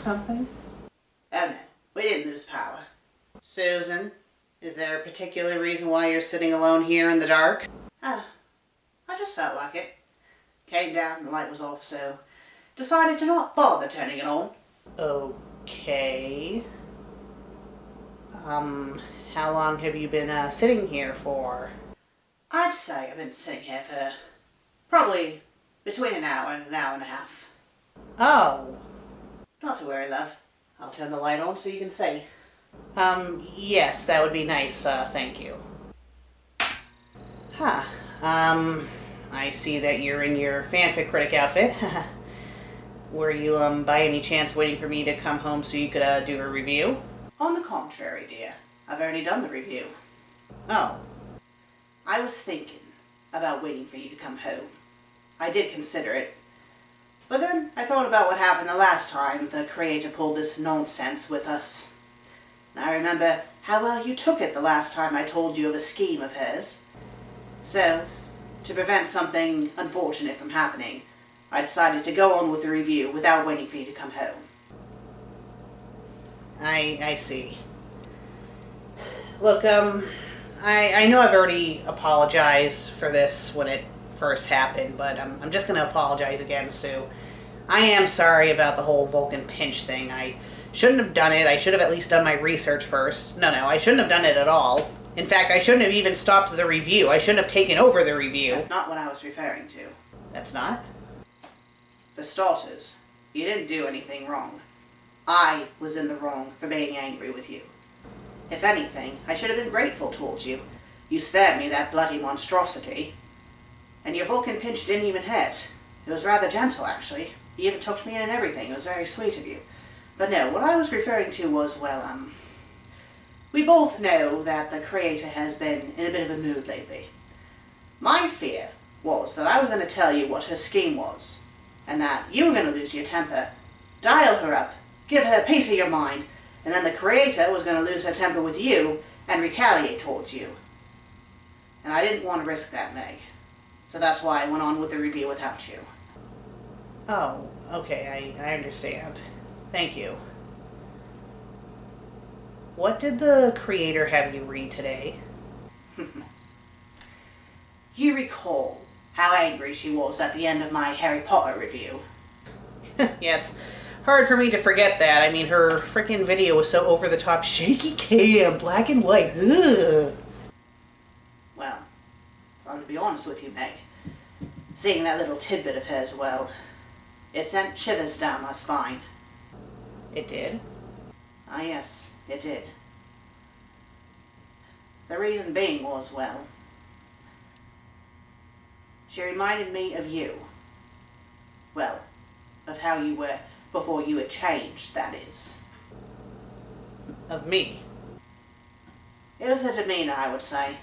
something? Oh no, we didn't lose power. Susan, is there a particular reason why you're sitting alone here in the dark? I just felt like it. Came down, the light was off, so decided to not bother turning it on. Okay. How long have you been sitting here for? I'd say I've been sitting here for probably between an hour and a half. Oh. Not to worry, love. I'll turn the light on so you can see. Yes, that would be nice, thank you. Huh. I see that you're in your FanFic Critic outfit. Were you, by any chance waiting for me to come home so you could, do a review? On the contrary, dear. I've already done the review. Oh. I was thinking about waiting for you to come home. I did consider it. But then I thought about what happened the last time the creator pulled this nonsense with us. And I remember how well you took it the last time I told you of a scheme of hers. So, to prevent something unfortunate from happening, I decided to go on with the review without waiting for you to come home. I see. Look, I know I've already apologized for this when it first happened, but I'm just going to apologize again, Sue. I am sorry about the whole Vulcan pinch thing. I shouldn't have done it. I should have at least done my research first. No, I shouldn't have done it at all. In fact, I shouldn't have even stopped the review. I shouldn't have taken over the review. That's not what I was referring to. That's not? For starters, you didn't do anything wrong. I was in the wrong for being angry with you. If anything, I should have been grateful towards you. You spared me that bloody monstrosity. And your Vulcan pinch didn't even hurt. It was rather gentle, actually. You even tucked me in and everything. It was very sweet of you. But no, what I was referring to was, well, we both know that the creator has been in a bit of a mood lately. My fear was that I was going to tell you what her scheme was, and that you were going to lose your temper, dial her up, give her a piece of your mind, and then the creator was going to lose her temper with you and retaliate towards you. And I didn't want to risk that, Meg. So that's why I went on with the review without you. Oh, okay, I understand. Thank you. What did the creator have you read today? You recall how angry she was at the end of my Harry Potter review. Yeah, it's hard for me to forget that. I mean, her frickin' video was so over-the-top, shaky cam, black and white. Ugh. Well, I'm to be honest with you, Meg. Seeing that little tidbit of hers, well, it sent shivers down my spine. It did? Ah, yes, it did. The reason being was, well, she reminded me of you. Well, of how you were before you had changed, that is. Of me? It was her demeanor, I would say.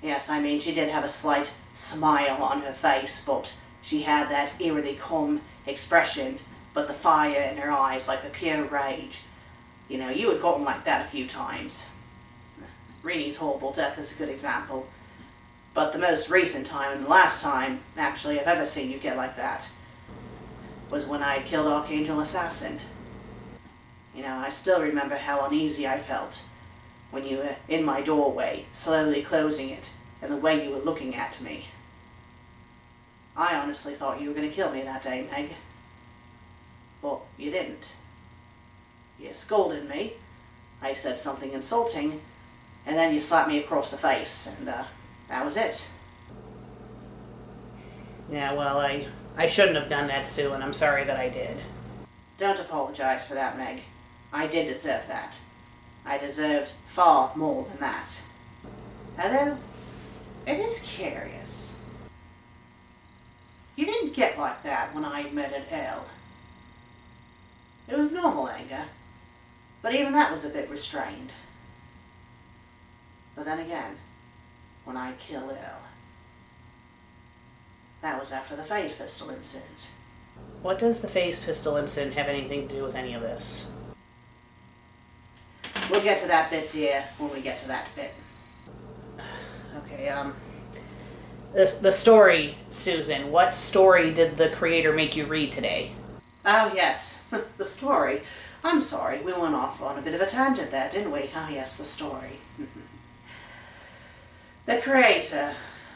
Yes, I mean, she did have a slight smile on her face, but she had that eerily calm expression, but the fire in her eyes, like the pure rage. You know, you had gotten like that a few times. Reni's horrible death is a good example. But the most recent time, and the last time, actually, I've ever seen you get like that, was when I killed Archangel Assassin. You know, I still remember how uneasy I felt when you were in my doorway, slowly closing it, and the way you were looking at me. I honestly thought you were going to kill me that day, Meg. But you didn't. You scolded me, I said something insulting, and then you slapped me across the face, and that was it. Yeah, well, I shouldn't have done that, Sue, and I'm sorry that I did. Don't apologize for that, Meg. I did deserve that. I deserved far more than that. Although, it is curious. You didn't get like that when I murdered Earl. It was normal anger, but even that was a bit restrained. But then again, when I killed Earl, that was after the phase pistol incident. What does the phase pistol incident have anything to do with any of this? We'll get to that bit, dear, when we get to that bit. Okay, the story, Susan. What story did the creator make you read today? Oh, yes, the story. I'm sorry, we went off on a bit of a tangent there, didn't we? Oh, yes, the story. The creator,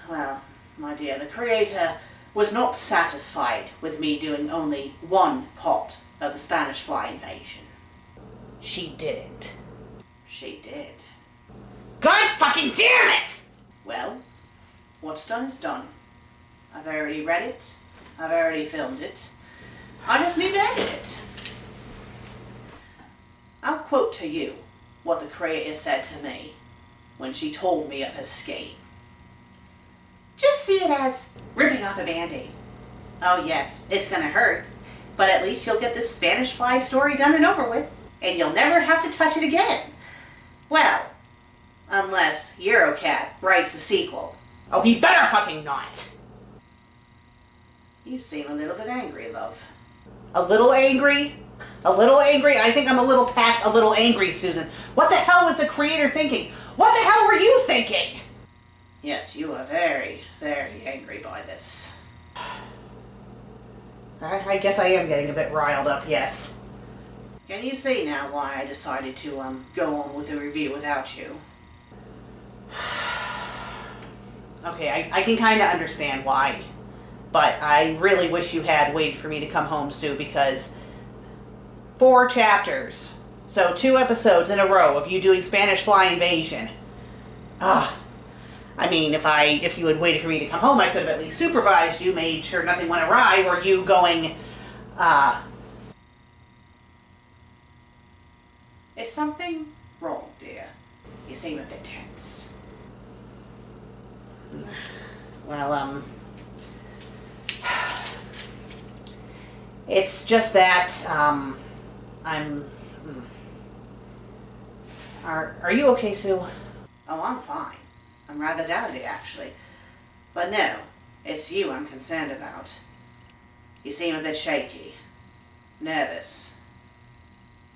well, my dear, the creator was not satisfied with me doing only one part of the Spanish fly invasion. She didn't. She did. God fucking damn it! Well, what's done is done. I've already read it. I've already filmed it. I just need to edit it. I'll quote to you what the creator said to me when she told me of her scheme. Just see it as ripping off a band-aid. Oh yes, it's gonna hurt, but at least you'll get this Spanish fly story done and over with, and you'll never have to touch it again. Well, unless Eurocat writes a sequel. Oh, he better fucking not! You seem a little bit angry, love. A little angry? A little angry? I think I'm a little past a little angry, Susan. What the hell was the creator thinking? What the hell were you thinking? Yes, you are very, very angry by this. I guess I am getting a bit riled up, yes. Can you see now why I decided to go on with the review without you? Okay, I can kind of understand why. But I really wish you had waited for me to come home, Sue, because 4 chapters. So 2 episodes in a row of you doing Spanish fly invasion. I mean, if you had waited for me to come home, I could have at least supervised you, made sure nothing went awry, or you going, Is something wrong, dear? You seem a bit tense. Well, it's just that, Are you okay, Sue? Oh, I'm fine. I'm rather dowdy, actually. But no, it's you I'm concerned about. You seem a bit shaky. Nervous.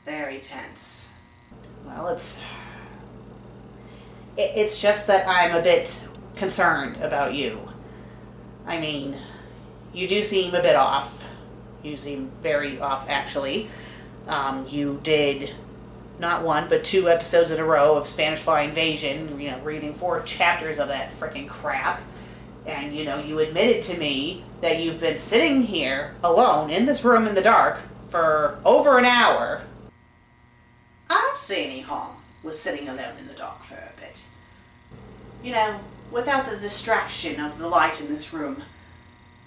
Very tense. Well, it's just that I'm a bit concerned about you. I mean, you do seem a bit off. You seem very off, actually. You did not 1, but 2 episodes in a row of Spanish Fly Invasion, you know, reading 4 chapters of that frickin' crap. And, you know, you admitted to me that you've been sitting here alone in this room in the dark for over an hour. I don't see any harm with sitting alone in the dark for a bit. You know, without the distraction of the light in this room,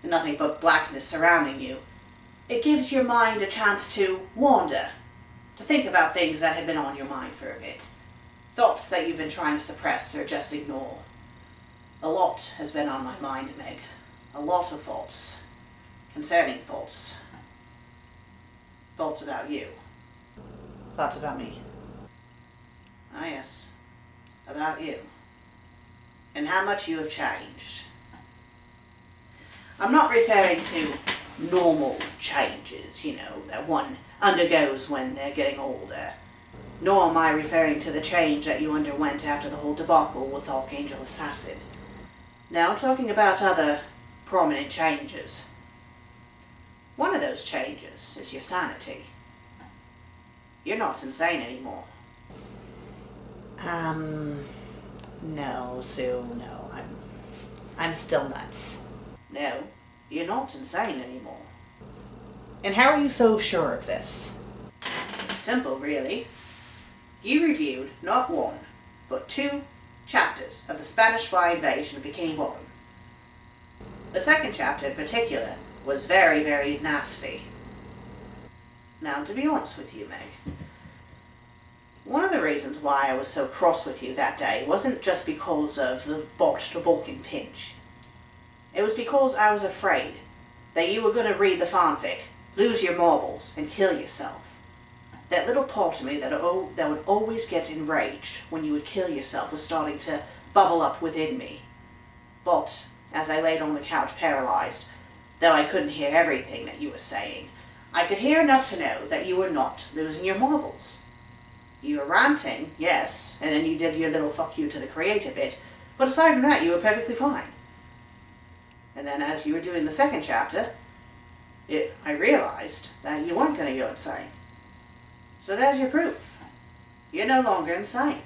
and nothing but blackness surrounding you, it gives your mind a chance to wander, to think about things that have been on your mind for a bit. Thoughts that you've been trying to suppress or just ignore. A lot has been on my mind, Meg. A lot of thoughts. Concerning thoughts. Thoughts about you. Thoughts about me. Ah, yes. About you. And how much you have changed. I'm not referring to normal changes, you know, that one undergoes when they're getting older. Nor am I referring to the change that you underwent after the whole debacle with Archangel Assassin. Now I'm talking about other prominent changes. One of those changes is your sanity. You're not insane anymore. No, Sue, no. I'm still nuts. No, you're not insane anymore. And how are you so sure of this? Simple, really. You reviewed not 1, but 2 chapters of the Spanish Fly Invasion of Bikini Bottom. The 2nd chapter in particular was very, very nasty. Now, to be honest with you, Meg, one of the reasons why I was so cross with you that day wasn't just because of the botched Vulcan pinch. It was because I was afraid that you were going to read the fanfic, lose your marbles, and kill yourself. That little part of me that would always get enraged when you would kill yourself was starting to bubble up within me. But, as I laid on the couch paralyzed, though I couldn't hear everything that you were saying, I could hear enough to know that you were not losing your marbles. You were ranting, yes, and then you did your little fuck you to the creator bit, but aside from that, you were perfectly fine. And then as you were doing the 2nd chapter, I realized that you weren't going to go insane. So there's your proof. You're no longer insane.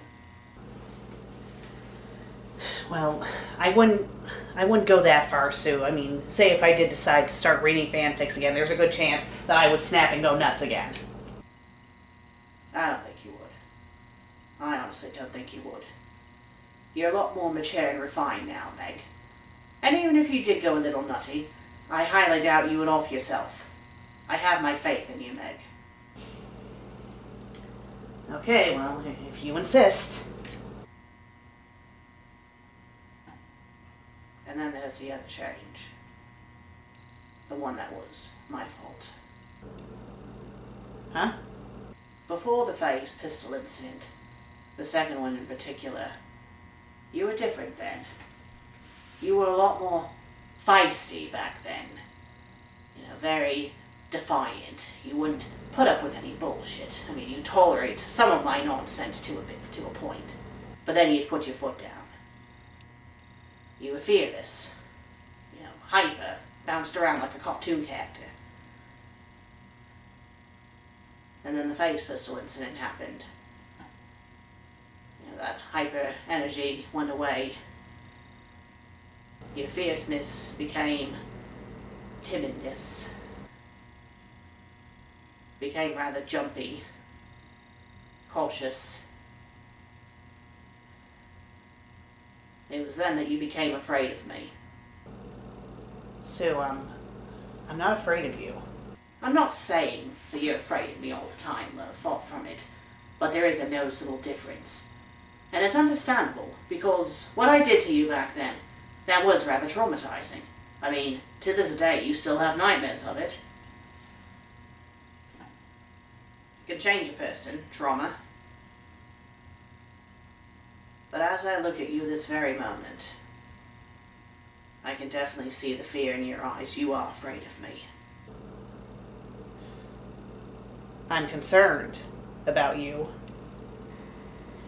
Well, I wouldn't go that far, Sue. I mean, say if I did decide to start reading fanfics again, there's a good chance that I would snap and go nuts again. I don't think you would. I honestly don't think you would. You're a lot more mature and refined now, Meg. And even if you did go a little nutty, I highly doubt you would off yourself. I have my faith in you, Meg. Okay, well, if you insist. And then there's the other change. The one that was my fault. Huh? Before the phase pistol incident, the second one in particular, you were different then. You were a lot more feisty back then. You know, very defiant. You wouldn't put up with any bullshit. I mean, you tolerate some of my nonsense to a point. But then you'd put your foot down. You were fearless. You know, hyper, bounced around like a cartoon character. And then the phase pistol incident happened. You know, that hyper energy went away. Your fierceness became timidness. Became rather jumpy, cautious. It was then that you became afraid of me. Sue, I'm not afraid of you. I'm not saying that you're afraid of me all the time, far from it, but there is a noticeable difference. And it's understandable, because what I did to you back then, that was rather traumatizing. I mean, to this day, you still have nightmares of it. It can change a person, trauma. But as I look at you this very moment, I can definitely see the fear in your eyes. You are afraid of me. I'm concerned about you.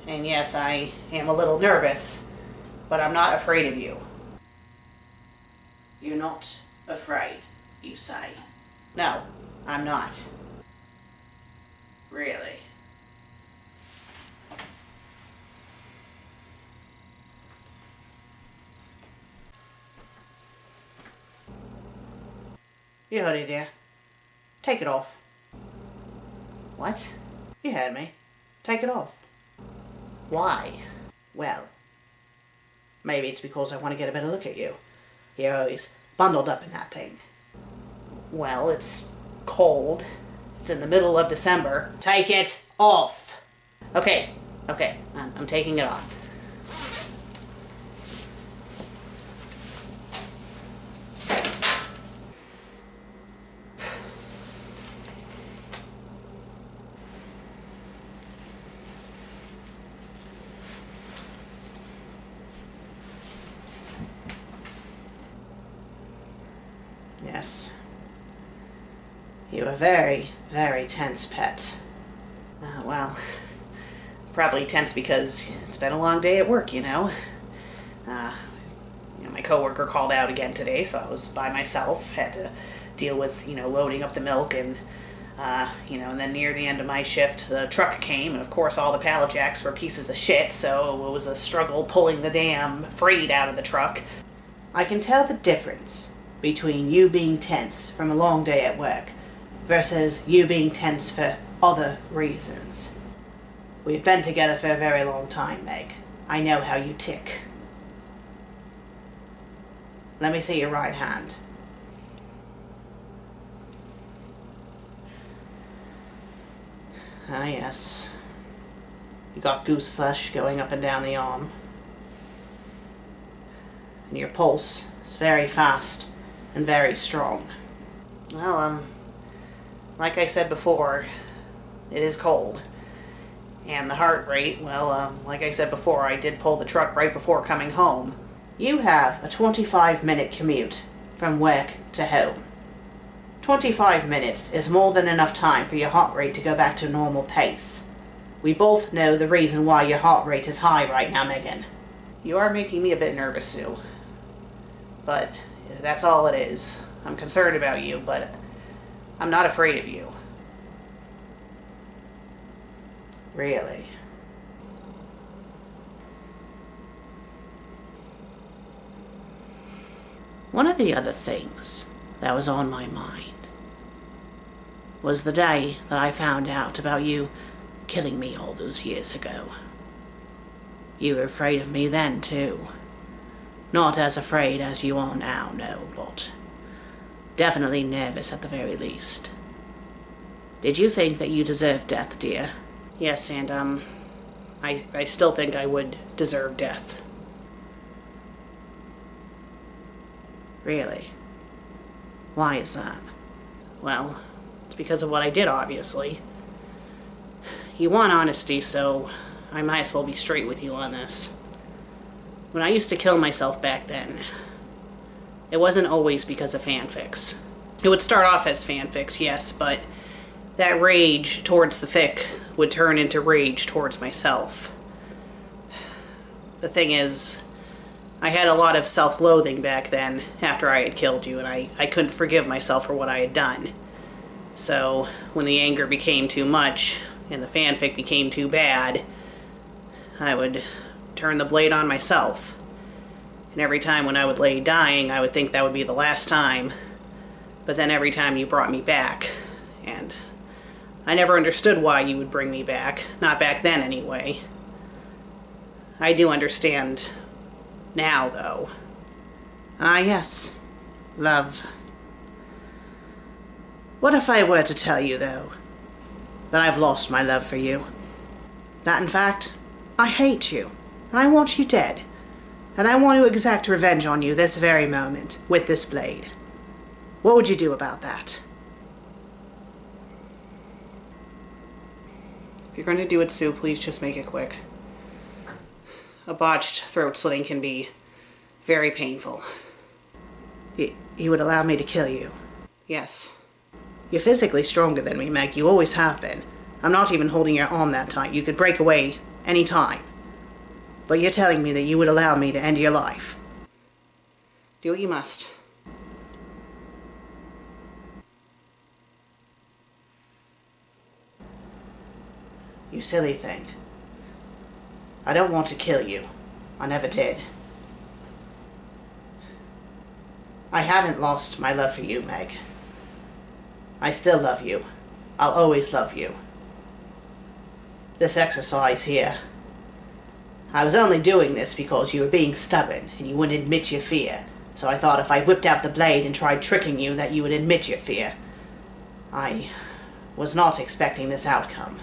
And yes, I am a little nervous, but I'm not afraid of you. You're not afraid, you say? No, I'm not. Really? Your hoodie, dear. Take it off. What? You heard me. Take it off. Why? Well, maybe it's because I want to get a better look at you. You're always bundled up in that thing. Well, it's cold. It's in the middle of December. Take it off! Okay, I'm taking it off. Yes. You're a very, very tense pet. Well, probably tense because it's been a long day at work, you know. My coworker called out again today, so I was by myself. Had to deal with, loading up the milk and, and then near the end of my shift, the truck came, and of course all the pallet jacks were pieces of shit, so it was a struggle pulling the damn freight out of the truck. I can tell the difference between you being tense from a long day at work versus you being tense for other reasons. We've been together for a very long time, Meg. I know how you tick. Let me see your right hand. Ah, yes. You got goose flesh going up and down the arm. And your pulse is very fast and very strong. Well, like I said before, it is cold. And the heart rate, well, like I said before, I did pull the truck right before coming home. You have a 25-minute commute from work to home. 25 minutes is more than enough time for your heart rate to go back to normal pace. We both know the reason why your heart rate is high right now, Megan. You are making me a bit nervous, Sue. But that's all it is. I'm concerned about you, but I'm not afraid of you. Really? One of the other things that was on my mind was the day that I found out about you killing me all those years ago. You were afraid of me then, too. Not as afraid as you are now, no, but definitely nervous at the very least. Did you think that you deserved death, dear? Yes, and, I still think I would deserve death. Really? Why is that? Well, it's because of what I did, obviously. You want honesty, so I might as well be straight with you on this. When I used to kill myself back then, it wasn't always because of fanfics. It would start off as fanfics, yes, but that rage towards the fic would turn into rage towards myself. The thing is, I had a lot of self-loathing back then after I had killed you, and I couldn't forgive myself for what I had done. So when the anger became too much and the fanfic became too bad, I would turn the blade on myself. And every time when I would lay dying, I would think that would be the last time. But then every time you brought me back, and I never understood why you would bring me back. Not back then, anyway. I do understand now, though. Ah, yes. Love. What if I were to tell you, though, that I've lost my love for you? That, in fact, I hate you, and I want you dead. And I want to exact revenge on you this very moment, with this blade. What would you do about that? If you're going to do it, Sue, please just make it quick. A botched throat slitting can be very painful. You would allow me to kill you? Yes. You're physically stronger than me, Meg. You always have been. I'm not even holding your arm that tight. You could break away any time. But you're telling me that you would allow me to end your life. Do what you must. You silly thing. I don't want to kill you. I never did. I haven't lost my love for you, Meg. I still love you. I'll always love you. This exercise here, I was only doing this because you were being stubborn and you wouldn't admit your fear. So I thought if I whipped out the blade and tried tricking you that you would admit your fear. I was not expecting this outcome.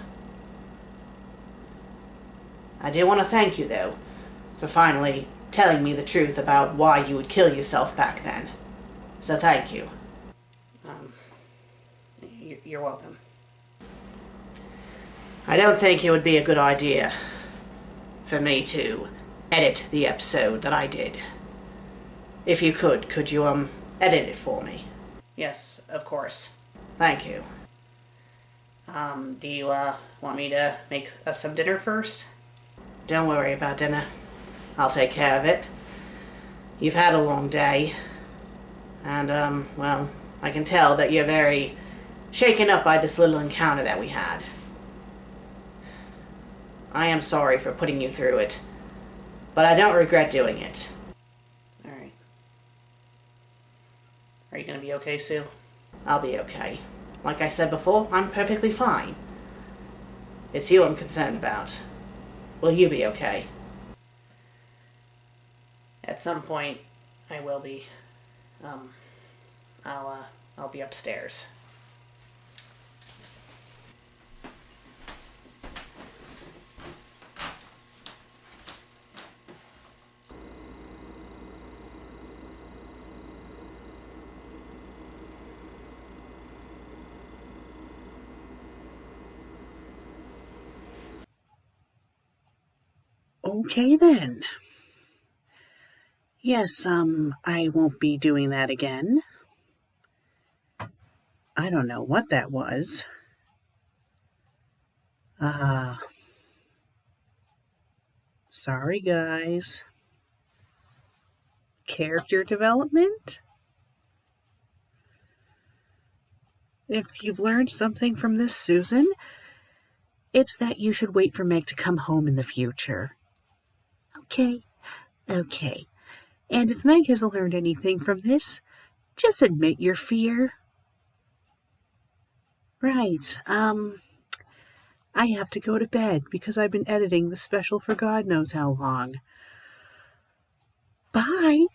I do want to thank you, though, for finally telling me the truth about why you would kill yourself back then. So thank you. You're welcome. I don't think it would be a good idea for me to edit the episode that I did. If you could you, edit it for me? Yes, of course. Thank you. Do you, want me to make us some dinner first? Don't worry about dinner. I'll take care of it. You've had a long day. And, well, I can tell that you're very shaken up by this little encounter that we had. I am sorry for putting you through it, but I don't regret doing it. Alright. Are you gonna be okay, Sue? I'll be okay. Like I said before, I'm perfectly fine. It's you I'm concerned about. Will you be okay? At some point, I will be. I'll be upstairs. Okay then. Yes, I won't be doing that again. I don't know what that was. Sorry guys. Character development? If you've learned something from this, Susan, it's that you should wait for Meg to come home in the future. Okay. And if Meg hasn't learned anything from this, just admit your fear. Right. I have to go to bed because I've been editing the special for God knows how long. Bye.